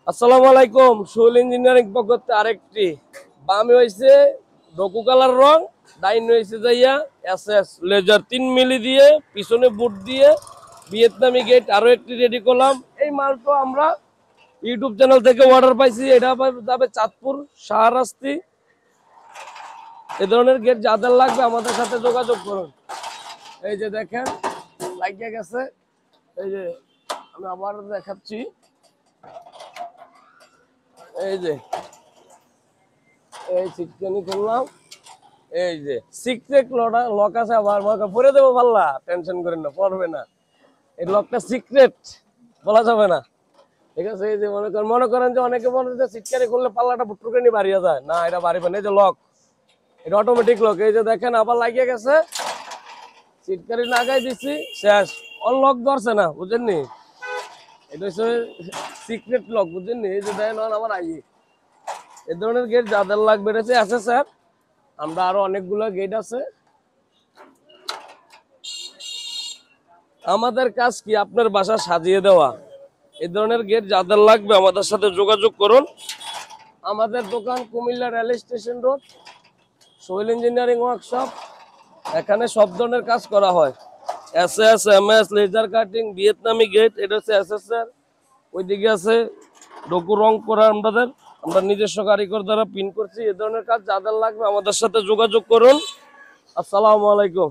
আসসালামু আলাইকুম। সোহেল ইঞ্জিনিয়ারিং পক্ষতে আরেকটি বামে হয়েছে ডকু কালার রং, ডাইন হয়েছে যাইয়া এসএস লেজার 3 মিলি দিয়ে পিছনে বুট দিয়ে ভিয়েতনামি গেট আরো একটি রেডি করলাম। এই মালটা আমরা ইউটিউব চ্যানেল থেকে অর্ডার পাইছি। এটা যাবে চাঁদপুর শাহরাস্তি। এ ধরনের গেট যাদের লাগবে আমাদের সাথে যোগাযোগ করুন। এই যে দেখেন লাগিয়ে গেছে, এই যে আমি আবার দেখাচ্ছি। এই যে এই সিটকানি করলাম, এই যে সিক্রেট লক আছে, আবার পরে দেবো পাল্লা, টেনশন করেন না, পড়বে না। এই লকটা সিক্রেট, বলা যাবে না, ঠিক আছে। এই যে মনে করেন যে অনেকে বলে যে সিটকানি করলে পাল্লাটা বুটুকানি বাড়িয়ে যায়, না এটা বাড়িবে না। এই যে লক, এটা অটোমেটিক লক। এই যে দেখেন আবার লাগিয়ে গেছে, সিটকানি লাগাই দিচ্ছি, শেষ। অনলক ধরছে না, বুঝেননি? এটা হচ্ছে সিক্রেট লক, বুঝেননি? এই যে দেখেন আমার আইয়ে এ ধরনের গেট যাদের লাগবে আছে স্যার, আমরা আরো অনেকগুলো গেট আছে। আমাদের কাজ কি আপনার বাসা সাজিয়ে দেওয়া। এই ধরনের গেট যাদের লাগবে আমাদের সাথে যোগাযোগ করুন। আমাদের দোকান Comilla rail station road, Sohel engineering workshop. এখানে সব ধরনের কাজ করা হয়, এসএস, এমএস, লেজার কাটিং, ভিয়েতনামি গেট। এটা হচ্ছে এসএস স্যার। ওইদিকে আছে ডকু রং করা, আমরা নিজস্ব কারিগর দ্বারা পিন করছি। এ ধরনের কাজ যাদের লাগবে আমাদের সাথে যোগাযোগ করুন। আসসালামু আলাইকুম।